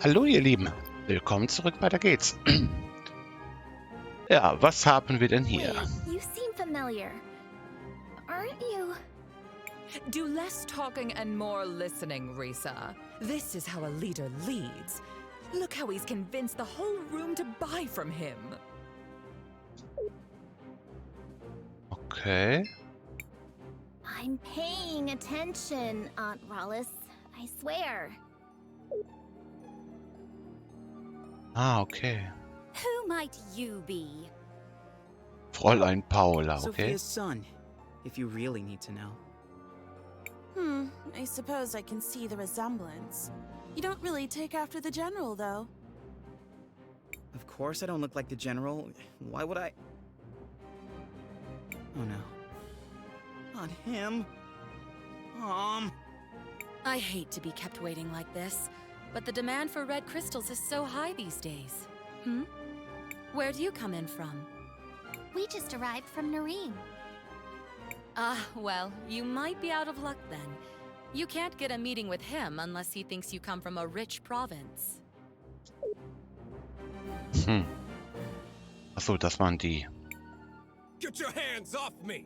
Hallo ihr Lieben, willkommen zurück, weiter geht's. Ja, was haben wir denn hier? Wait, you seem familiar. Aren't you? Do less talking and more listening, Risa. This is how a leader leads. Look how he's convinced the whole room to buy from him. Okay. I'm paying attention, Aunt Rollis. I swear. Ah, okay. Who might you be? Fräulein Paula, okay. Sophia's son, if you really need to know. I suppose I can see the resemblance. You don't really take after the general, though. Of course I don't look like the general. Why would I? Oh no. Not him. I hate to be kept waiting like this, but the demand for red crystals is so high these days. Where do you come in from? We just arrived from Nareem. Well, you might be out of luck then. You can't get a meeting with him unless he thinks you come from a rich province. Achso, das waren die. Get your hands off me!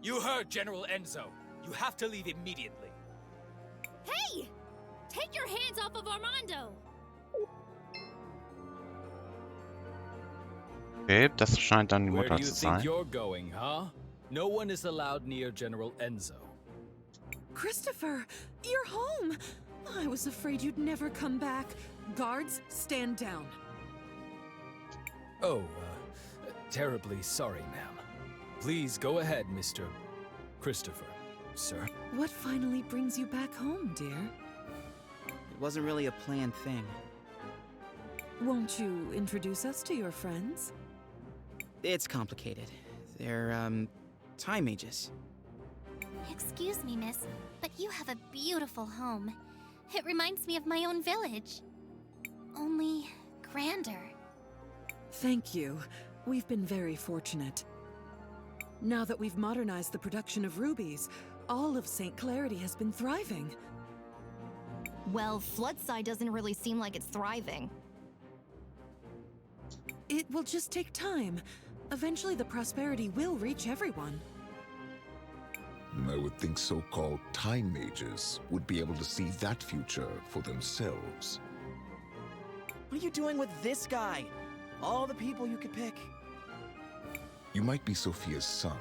You heard General Enzo. You have to leave immediately. Hey! Take your hands off of Armando! Okay, das scheint dann die Where Mutter do you zu think sein. you're going, huh? No one is allowed near General Enzo. Christopher, you're home! I was afraid you'd never come back. Guards, stand down. Oh, terribly sorry, ma'am. Please go ahead, Mr. Christopher, sir. What finally brings you back home, dear? It wasn't really a planned thing. Won't you introduce us to your friends? It's complicated. They're, time mages. Excuse me, miss, but you have a beautiful home. It reminds me of my own village. Only grander. Thank you. We've been very fortunate. Now that we've modernized the production of rubies, all of St. Clarity has been thriving. Well, Floodside doesn't really seem like it's thriving. It will just take time. Eventually the prosperity will reach everyone. I would think so-called time mages would be able to see that future for themselves. What are you doing with this guy? All the people you could pick. You might be Sophia's son,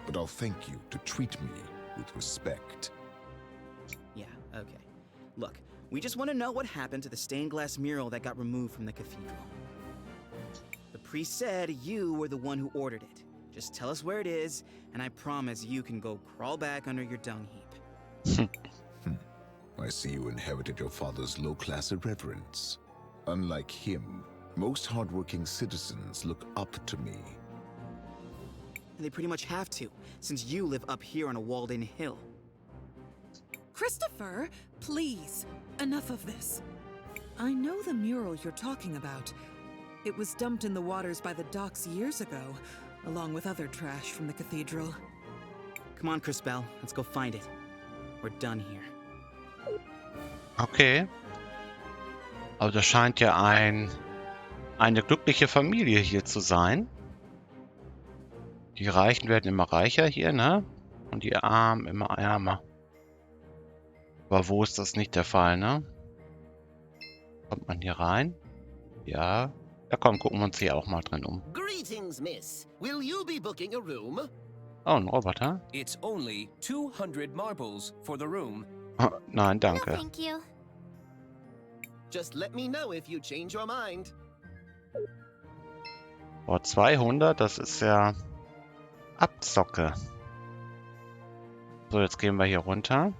but I'll thank you to treat me with respect. Yeah, okay. Look, we just want to know what happened to the stained glass mural that got removed from the cathedral. The priest said you were the one who ordered it. Just tell us where it is, and I promise you can go crawl back under your dung heap. I see you inherited your father's low-class irreverence. Unlike him, most hardworking citizens look up to me. And they pretty much have to, since you live up here on a walled-in hill. Christopher, please, enough of this. I know the mural you're talking about. It was dumped in the waters by the docks years ago, along with other trash from the cathedral. Come on, Crispell, let's go find it. We're done here. Okay. Also das scheint ja eine glückliche Familie hier zu sein. Die Reichen werden immer reicher hier, ne? Und die Armen immer ärmer. Aber wo ist das nicht der Fall, ne? Kommt man hier rein? Ja. Ja komm, gucken wir uns hier auch mal drin um. Greetings, miss. Will you be booking a room? Oh, ein Roboter. It's only 200 marbles for the room. Oh, nein, No, danke. thank you. Just let me know if you change your mind. Boah, 200, das ist ja Abzocke. So, jetzt gehen wir hier runter.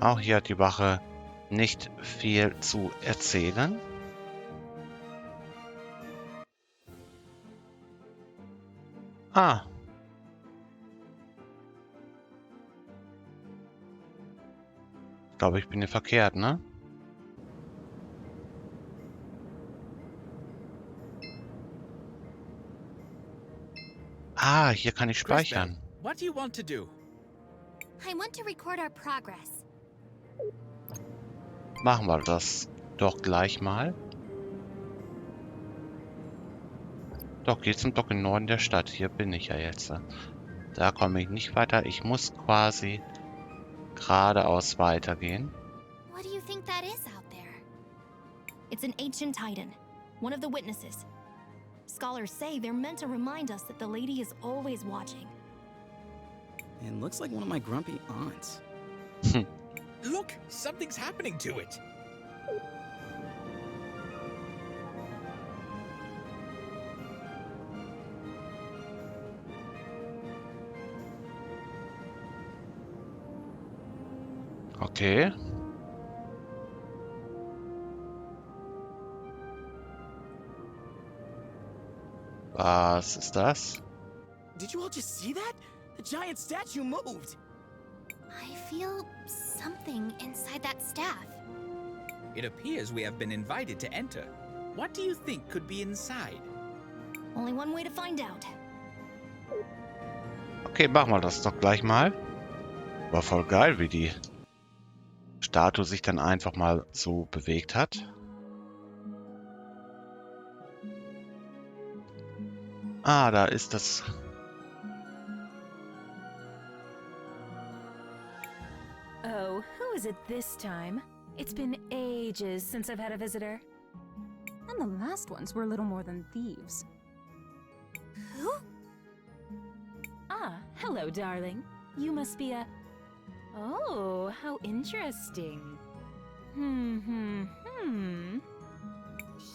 Auch hier hat die Wache nicht viel zu erzählen. Ah. Ich glaube, ich bin hier verkehrt, ne? Ah, hier kann ich speichern. What do you want to do? I want to record our progress. Machen wir das doch gleich mal. Doch, geht zum Dock im Norden der Stadt. Hier bin ich ja jetzt. Da komme ich nicht weiter. Ich muss quasi geradeaus weitergehen. What do you think that is out there? It's an ancient titan, one of the witnesses. Scholars say they're meant to remind us that the lady is always watching. It looks like one of my grumpy aunts. Look, something's happening to it. Okay. Was ist das? Did you all just see that? The giant statue moved. I feel something inside that staff. It appears we have been invited to enter. What do you think could be inside? Only one way to find out. Okay, machen wir das doch gleich mal. War voll geil, wie die Statue sich dann einfach mal so bewegt hat. Ah, da ist das. Oh, who is it this time? It's been ages since I've had a visitor. And the last ones were little more than thieves. Who? Ah, hello, darling. You must be a... Oh, how interesting.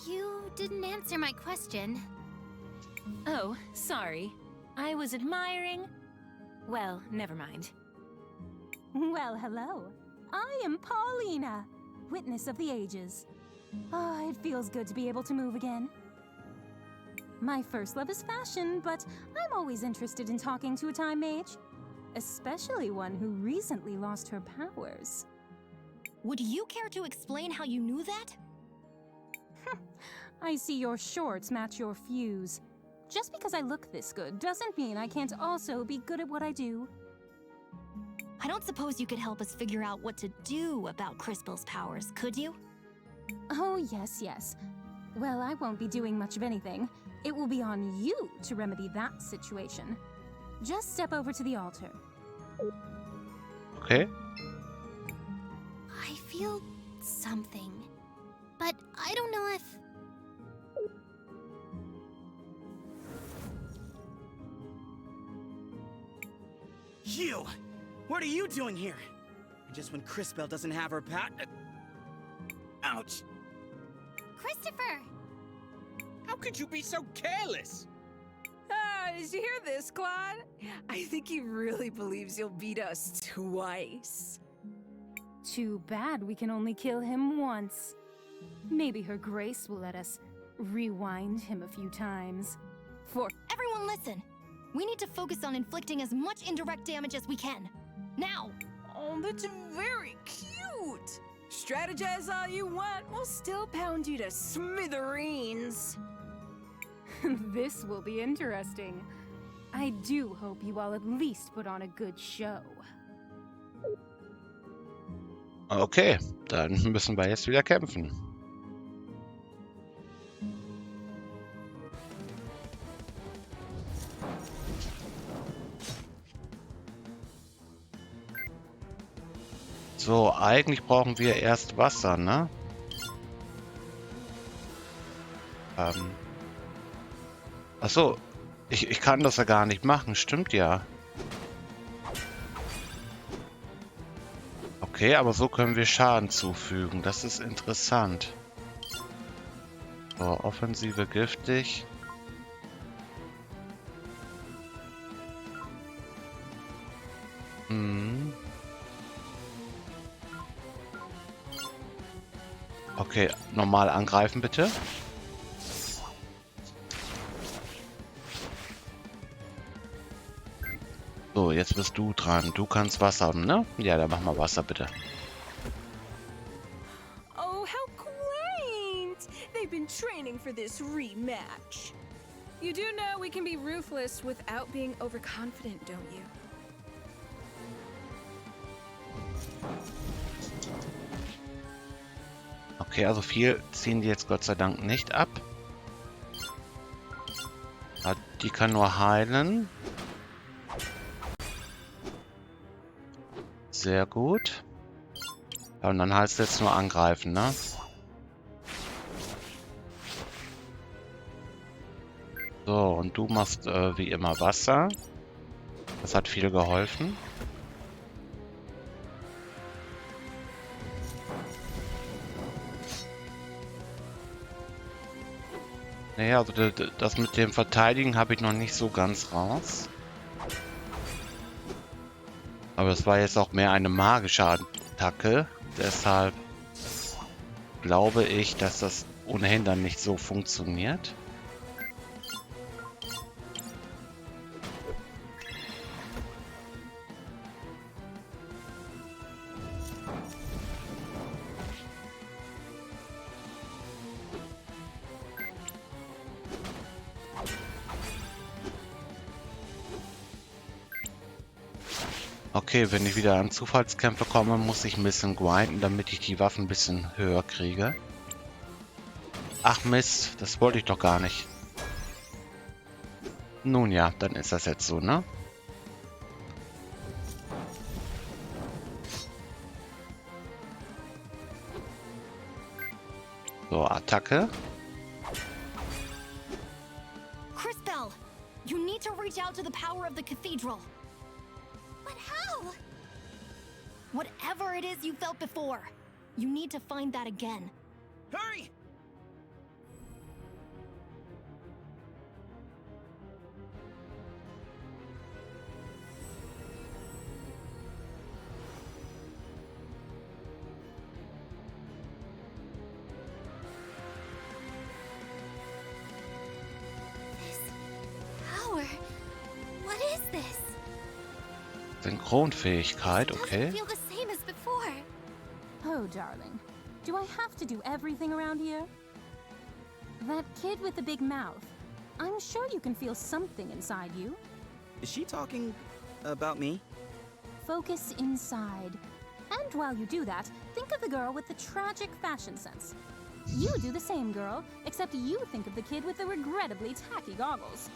You didn't answer my question. Oh, sorry. I was admiring... Well, never mind. Well, hello. I am Paulina, witness of the ages. Ah, it feels good to be able to move again. My first love is fashion, but I'm always interested in talking to a time mage. Especially one who recently lost her powers. Would you care to explain how you knew that? I see your shorts match your fuse. Just because I look this good doesn't mean I can't also be good at what I do. I don't suppose you could help us figure out what to do about Crispel's powers, could you? Oh, yes. Well, I won't be doing much of anything. It will be on you to remedy that situation. Just step over to the altar. Okay. I feel something, but I don't know if... You! What are you doing here? And just when Crispel doesn't have her Ouch! Christopher! How could you be so careless? Did you hear this, Claude? I think he really believes you'll beat us twice. Too bad we can only kill him once. Maybe her grace will let us rewind him a few times. Everyone listen! We need to focus on inflicting as much indirect damage as we can. Now! Oh, that's very cute! Strategize all you want, we'll still pound you to smithereens. This will be interesting. I do hope you all at least put on a good show. Okay, dann müssen wir jetzt wieder kämpfen. So, eigentlich brauchen wir erst Wasser, ne? Achso, ich kann das ja gar nicht machen, stimmt ja. Okay, aber so können wir Schaden zufügen, das ist interessant. So, Offensive giftig. Okay, normal angreifen bitte. So, jetzt bist du dran. Du kannst Wasser haben, ne? Ja, dann mach mal Wasser bitte. Oh, how quaint! They've been training for this rematch. You do know we can be ruthless without being overconfident, don't you? Okay, also viel ziehen die jetzt Gott sei Dank nicht ab. Die kann nur heilen. Sehr gut. Ja, und dann heißt es jetzt nur angreifen, ne? So, und du machst wie immer Wasser. Das hat viel geholfen. Naja, also das mit dem Verteidigen habe ich noch nicht so ganz raus. Aber es war jetzt auch mehr eine magische Attacke. Deshalb glaube ich, dass das ohnehin dann nicht so funktioniert. Okay, wenn ich wieder an Zufallskämpfe komme, muss ich ein bisschen grinden, damit ich die Waffen ein bisschen höher kriege. Ach Mist, das wollte ich doch gar nicht. Nun ja, dann ist das jetzt so, ne? So, Attacke. Cris, you need to reach out to the power of the cathedral. But how? Whatever it is you felt before, you need to find that again. Hurry! Power. What is this? Synchronfähigkeit, okay. Feel the same as before. Oh, darling. Do I have to do everything around here? That kid with the big mouth. I'm sure you can feel something inside you. Is she talking about me? Focus inside. And while you do that, think of the girl with the tragic fashion sense. You do the same, girl, except you think of the kid with the regrettably tacky goggles.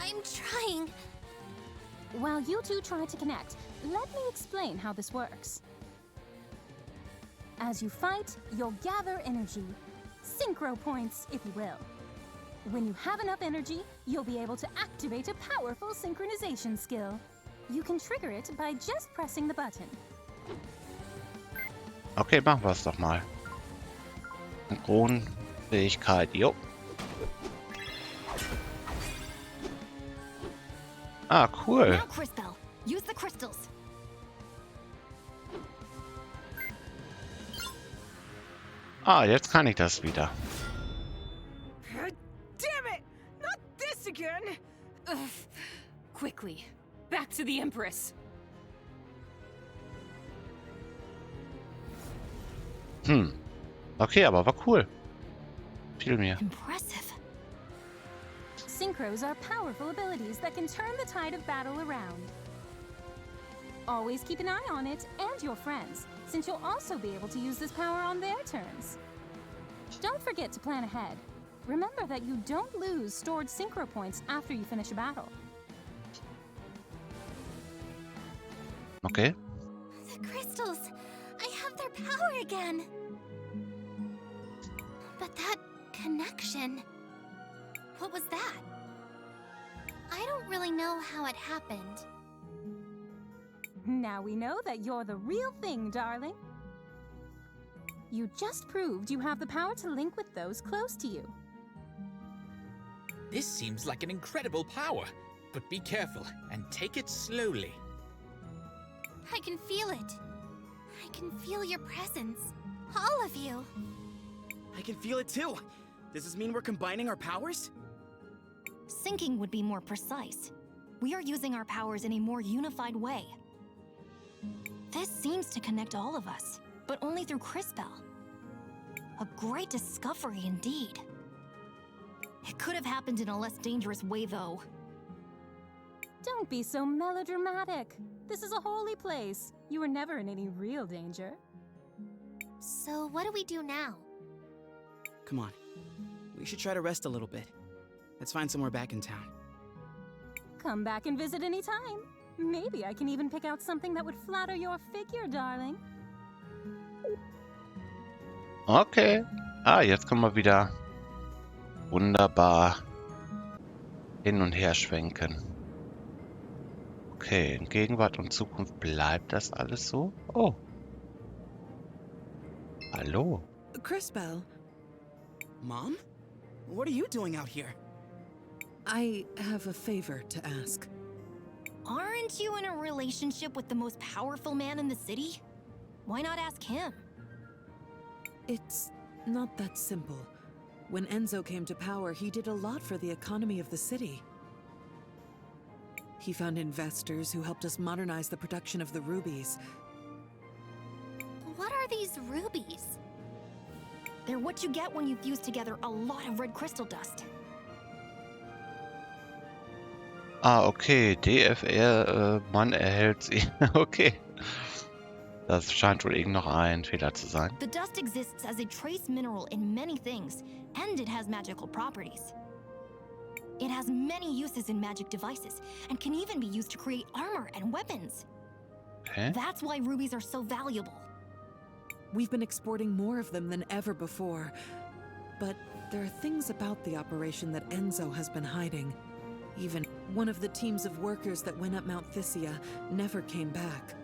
I'm trying. While you two try to connect, let me explain how this works. As you fight, you'll gather energy. Synchro points, if you will. When you have enough energy, you'll be able to activate a powerful synchronization skill. You can trigger it by just pressing the button. Okay, machen wir es doch mal. Synchronfähigkeit, jo. Ah, cool. Now, Cris, use the crystals. Ah, jetzt kann ich das wieder. Damn it! Not this again! Ugh. Quickly, back to the Empress. Okay, aber war cool. Fiel mir. Impressive. Synchros are powerful abilities that can turn the tide of battle around. Always keep an eye on it and your friends, since you'll also be able to use this power on their turns. Don't forget to plan ahead. Remember that you don't lose stored synchro points after you finish a battle. Okay. The crystals. I have their power again. But that connection. What was that? I don't really know how it happened. Now we know that you're the real thing, darling. You just proved you have the power to link with those close to you. This seems like an incredible power, but be careful and take it slowly. I can feel it. I can feel your presence. All of you. I can feel it too. Does this mean we're combining our powers? Syncing would be more precise. We are using our powers in a more unified way. This seems to connect all of us, but only through Cris. A great discovery indeed. It could have happened in a less dangerous way, though. Don't be so melodramatic. This is a holy place. You were never in any real danger. So what do we do now? Come on. We should try to rest a little bit. Let's find somewhere back in town. Come back and visit anytime. Maybe I can even pick out something that would flatter your figure, darling. Okay. Ah, jetzt können wir wieder wunderbar hin und her schwenken. Okay, in Gegenwart und Zukunft bleibt das alles so? Oh. Hallo. Crispell. Mom? What are you doing out here? I have a favor to ask. Aren't you in a relationship with the most powerful man in the city? Why not ask him? It's not that simple. When Enzo came to power, he did a lot for the economy of the city. He found investors who helped us modernize the production of the rubies. What are these rubies? They're what you get when you fuse together a lot of red crystal dust. Ah, okay. DFR, man erhält sie. Okay. Das scheint wohl irgend noch ein Fehler zu sein. The dust exists as a trace mineral in many things, and it has magical properties. It has many uses in magic devices, and can even be used to create armor and weapons. Okay. That's why rubies are so valuable. We've been exporting more of them than ever before. But there are things about the operation that Enzo has been hiding. Even one of the teams of workers that went up Mount Thysia never came back.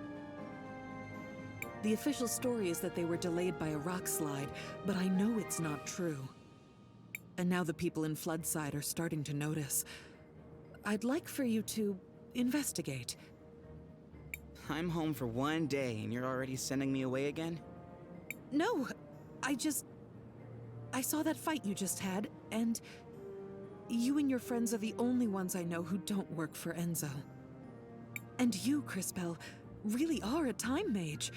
The official story is that they were delayed by a rock slide, but I know it's not true. And now the people in Floodside are starting to notice. I'd like for you to investigate. I'm home for one day and you're already sending me away again? No, I saw that fight you just had, and you and your friends are the only ones I know who don't work for Enzo. And you, Crispell, really are a time mage.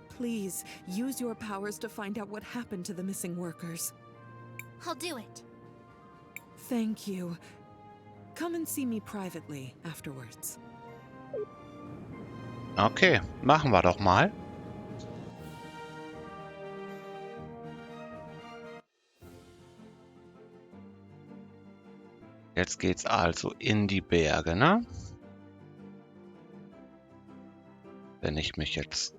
Please, use your powers to find out what happened to the missing workers. I'll do it. Thank you. Come and see me privately afterwards. Okay, machen wir doch mal. Jetzt geht's also in die Berge, ne? Wenn ich mich jetzt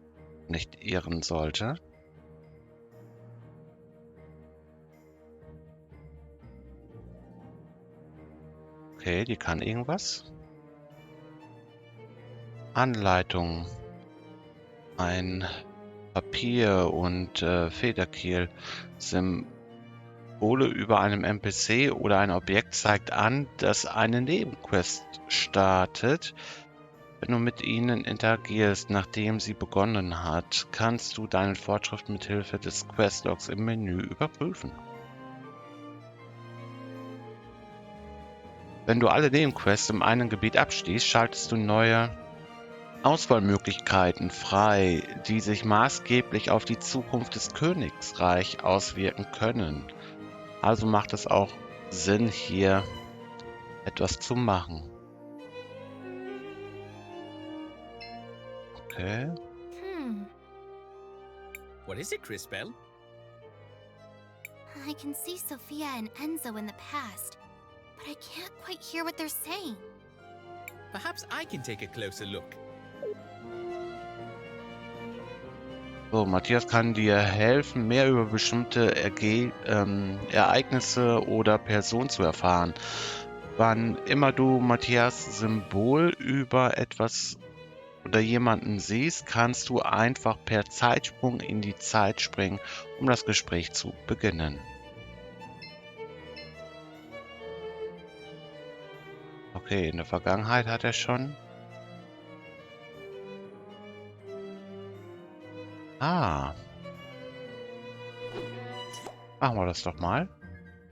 nicht irren sollte. Okay, die kann irgendwas. Anleitung. Ein Papier und Federkiel. Symbole über einem NPC oder ein Objekt zeigt an, dass eine Nebenquest startet. Wenn du mit ihnen interagierst, nachdem sie begonnen hat, kannst du deinen Fortschritt mit Hilfe des Questlogs im Menü überprüfen. Wenn du alle Nebenquests in einem Gebiet abschließt, schaltest du neue Auswahlmöglichkeiten frei, die sich maßgeblich auf die Zukunft des Königsreichs auswirken können. Also macht es auch Sinn, hier etwas zu machen. Okay. What is it, Crispell? I can see Sophia and Enzo in the past, but I can't quite hear what they're saying. Perhaps I can take a closer look. So, Matthias kann dir helfen, mehr über bestimmte Ereignisse oder Personen zu erfahren. Wann immer du Matthias Symbol über etwas oder jemanden siehst, kannst du einfach per Zeitsprung in die Zeit springen, um das Gespräch zu beginnen. Okay, in der Vergangenheit hat er schon. Ah. Machen wir das doch mal.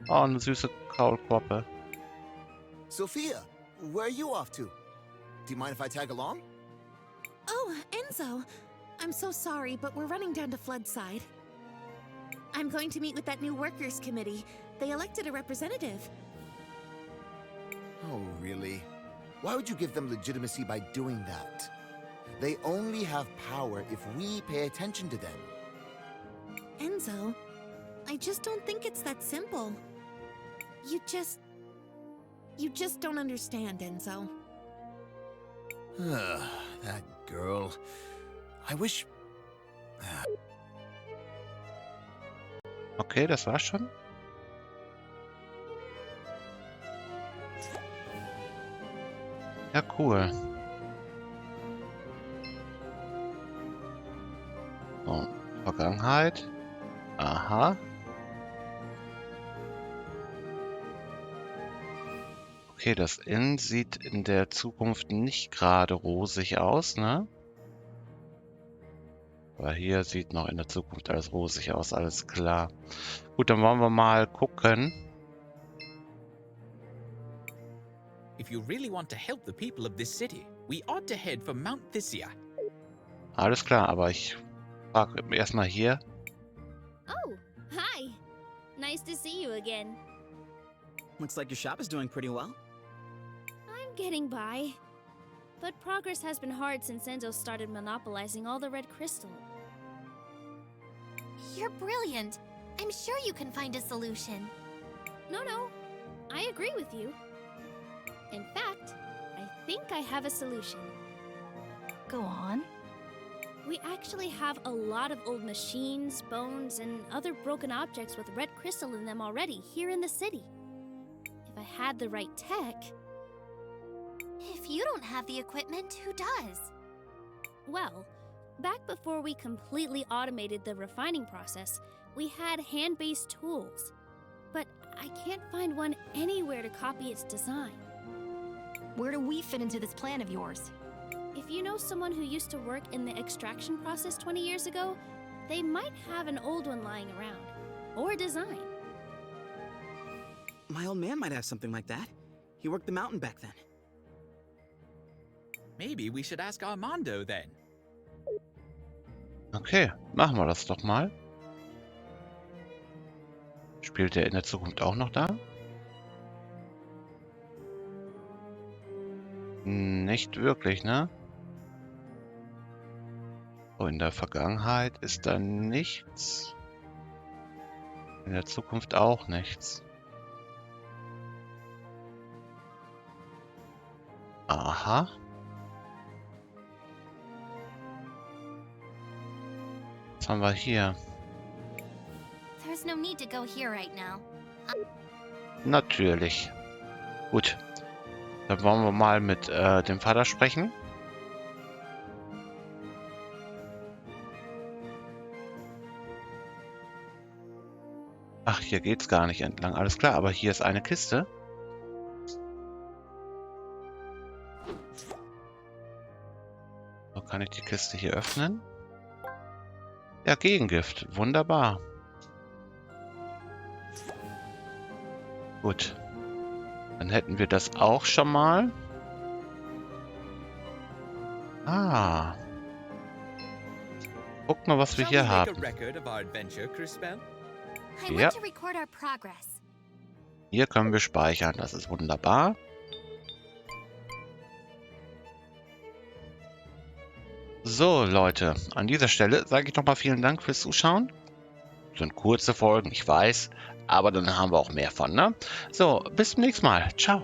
Oh, eine süße Kaulquappe. Sophia, where are you off to? Do you mind if I tag along? Oh, Enzo. I'm so sorry, but we're running down to Floodside. I'm going to meet with that new workers committee. They elected a representative. Oh, really? Why would you give them legitimacy by doing that? They only have power if we pay attention to them. Enzo, I just don't think it's that simple. You just don't understand, Enzo. That girl. I wish... Okay, das war's schon. Ja, cool. So, Vergangenheit. Aha. Okay, das Inn sieht in der Zukunft nicht gerade rosig aus, ne? Aber hier sieht noch in der Zukunft alles rosig aus, alles klar. Gut, dann wollen wir mal gucken. If you really want to help the people of this city, we ought to head for Mount Thysia. Alles klar, aber ich frage erstmal hier. Oh, hi. Nice to see you again. Looks like your shop is doing pretty well. I'm getting by. But progress has been hard since Enzo started monopolizing all the red crystal. You're brilliant. I'm sure you can find a solution. No, I agree with you. In fact, I think I have a solution. Go on. We actually have a lot of old machines, bones, and other broken objects with red crystal in them already here in the city. If I had the right tech... If you don't have the equipment, who does? Well, back before we completely automated the refining process, we had hand-based tools. But I can't find one anywhere to copy its design. Where do we fit into this plan of yours? If you know someone who used to work in the extraction process 20 years ago, they might have an old one lying around. Or a design. My old man might have something like that. He worked the mountain back then. Maybe we should ask Armando then. Okay, machen wir das doch mal. Spielt er in der Zukunft auch noch da? Nicht wirklich, ne? Oh, in der Vergangenheit ist da nichts. In der Zukunft auch nichts. Aha. Was haben wir hier? There's no need to go here right now. Natürlich. Gut. Dann wollen wir mal mit dem Vater sprechen. Ach, hier geht's gar nicht entlang. Alles klar, aber hier ist eine Kiste. So, kann ich die Kiste hier öffnen? Ja, Gegengift. Wunderbar. Gut. Dann hätten wir das auch schon mal. Ah. Guck mal, was wir hier haben. Ja. Hier können wir speichern. Das ist wunderbar. So, Leute. An dieser Stelle sage ich nochmal vielen Dank fürs Zuschauen. Sind kurze Folgen, ich weiß. Aber dann haben wir auch mehr von, ne? So, bis zum nächsten Mal. Ciao.